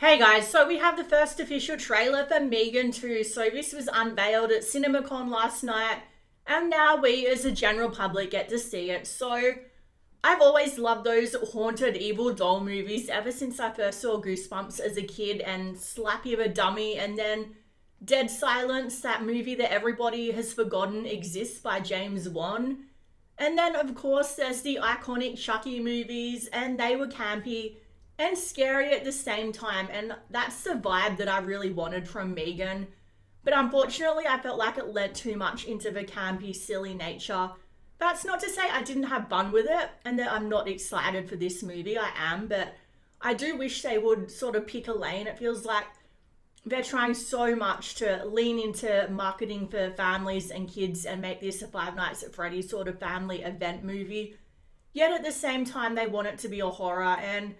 Hey guys, so we have the first official trailer for M3gan 2. So this was unveiled at CinemaCon last night, and now we as a general public get to see it. So I've always loved those haunted evil doll movies ever since I first saw Goosebumps as a kid and Slappy of a Dummy, and then Dead Silence, that movie that everybody has forgotten exists by James Wan. And then of course there's the iconic Chucky movies, and they were campy and scary at the same time, and that's the vibe that I really wanted from M3gan. But unfortunately, I felt like it led too much into the campy, silly nature. That's not to say I didn't have fun with it and that I'm not excited for this movie. I am, but I do wish they would sort of pick a lane. It feels like they're trying so much to lean into marketing for families and kids and make this a Five Nights at Freddy's sort of family event movie. Yet at the same time, they want it to be a horror, and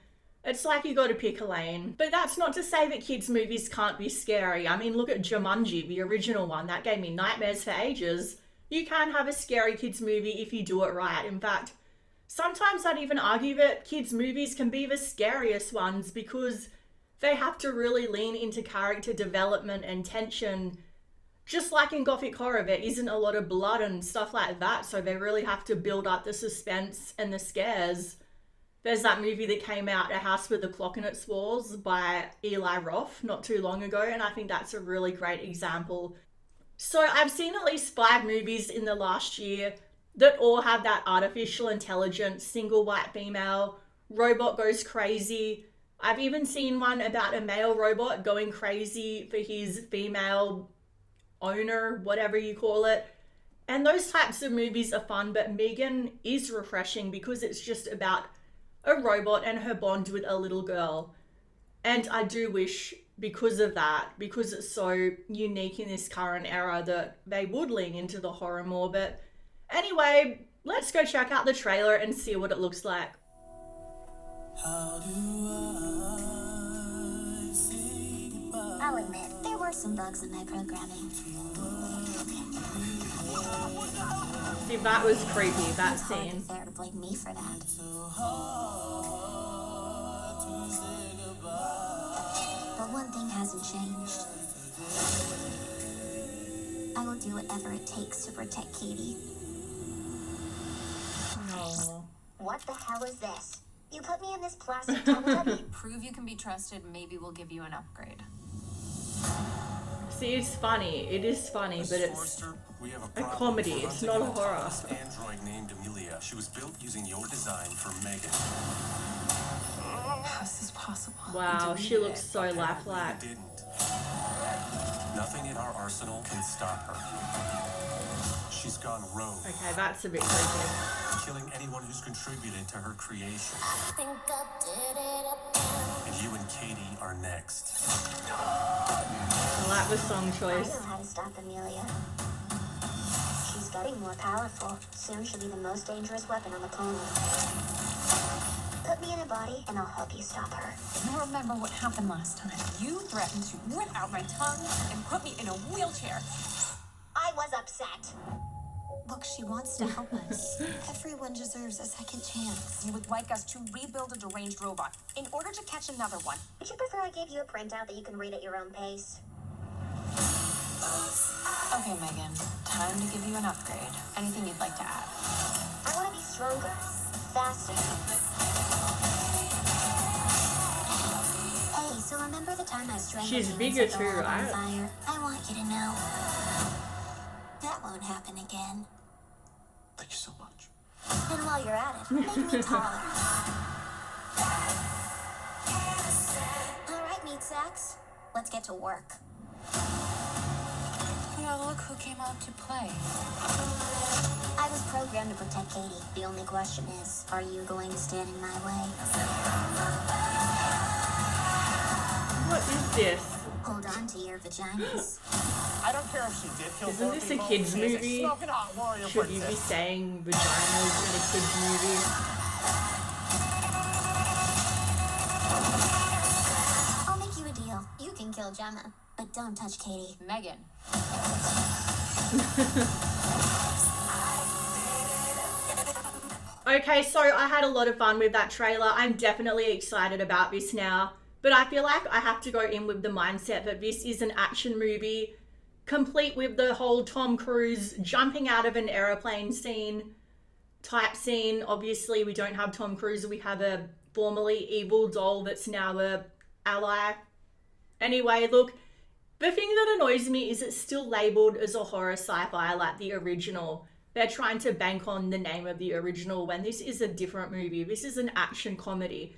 it's like you got to pick a lane. But that's not to say that kids' movies can't be scary. I mean, look at Jumanji, the original one. That gave me nightmares for ages. You can have a scary kids' movie if you do it right. In fact, sometimes I'd even argue that kids' movies can be the scariest ones because they have to really lean into character development and tension. Just like in Gothic horror, there isn't a lot of blood and stuff like that, so they really have to build up the suspense and the scares. There's that movie that came out, A House with a Clock in Its Walls by Eli Roth not too long ago, and I think that's a really great example. So I've seen at least 5 movies in the last year that all have that artificial intelligence, single white female, robot goes crazy. I've even seen one about a male robot going crazy for his female owner, whatever you call it. And those types of movies are fun, but M3gan is refreshing because it's just about a robot and her bond with a little girl. And I do wish, because of that, because it's so unique in this current era, that they would lean into the horror more. But anyway, let's go check out the trailer and see what it looks like. How do I say goodbye? I'll admit, there were some bugs in my programming. See, that was creepy, that It's hardly scene. fair to blame me for that. So hard to say goodbye. But one thing hasn't changed. I will do whatever it takes to protect Katie. Oh. What the hell is this? You put me in this plastic Teletubby? Prove you can be trusted, maybe we'll give you an upgrade. See, it's funny. It is funny, but it's Forrester, we have a problem. comedy. We're It's hunting not a an horror. autonomous android named Amelia. She was built using your design for M3gan. How is this possible? Wow, You she deleted looks it. so lifelike. You didn't. Nothing in our arsenal can stop her. She's gone rogue, Okay, that's a bit creepy. killing anyone who's contributed to her creation. Think I did it And you and Katie are next. I like the song I choice. know how to stop Amelia. She's getting more powerful. Soon she'll be the most dangerous weapon on the planet. Put me in a body and I'll help you stop her. You remember what happened last time? You threatened to rip out my tongue and put me in a wheelchair. I was upset. Look, she wants to help us. Everyone deserves a second chance. You would like us to rebuild a deranged robot in order to catch another one. Would you prefer I gave you a printout that you can read at your own pace? Okay, M3gan. Time to give you an upgrade. Anything you'd like to add? I want to be stronger, faster. Hey, so remember the time I strangled She's you and bigger set the too, lab on right? fire? I want you to know that won't happen again. Thank you so much. And while you're at it, make me taller. All right, meat sacks, let's get to work. Well, look who came out to play. I was programmed to protect Katie. The only question is, are you going to stand in my way? What is this? Hold on to your vaginas. I don't care if she did kill Isn't four this a people. kids' She's movie? smoking hot warrior Should you be princess. saying vaginas in a kids' movie? I'll make you a deal. You can kill Gemma, but don't touch Katie. M3gan. Okay, so I had a lot of fun with that trailer. I'm definitely excited about this now. But I feel like I have to go in with the mindset that this is an action movie, complete with the whole Tom Cruise jumping out of an aeroplane type scene. Obviously, we don't have Tom Cruise. We have a formerly evil doll that's now a ally. Anyway, look, the thing that annoys me is it's still labeled as a horror sci-fi like the original. They're trying to bank on the name of the original when this is a different movie. This is an action comedy.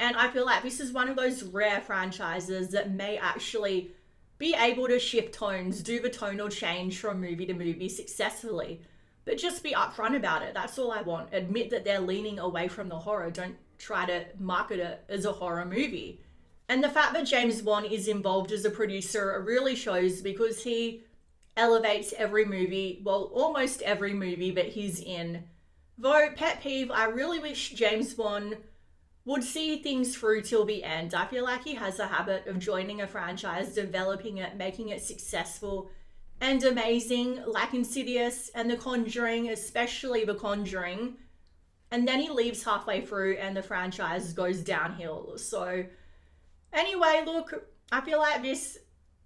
And I feel like this is one of those rare franchises that may actually be able to shift tones, do the tonal change from movie to movie successfully. But just be upfront about it. That's all I want. Admit that they're leaning away from the horror. Don't try to market it as a horror movie. And the fact that James Wan is involved as a producer really shows, because he elevates every movie, well, almost every movie that he's in. Though, pet peeve, I really wish James Wan would see things through till the end. I feel like he has a habit of joining a franchise, developing it, making it successful and amazing, like Insidious and The Conjuring, especially The Conjuring. And then he leaves halfway through and the franchise goes downhill. So anyway, look, I feel like this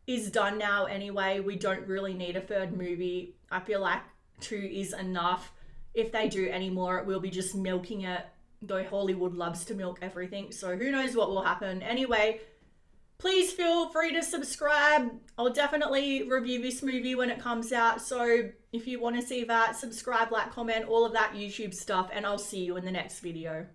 is done now anyway. We don't really need a third movie. I feel like 2 is enough. If they do any more, it will be just milking it, though Hollywood loves to milk everything, so who knows what will happen. Anyway, please feel free to subscribe. I'll definitely review this movie when it comes out, so if you want to see that, subscribe, like, comment, all of that YouTube stuff, and I'll see you in the next video.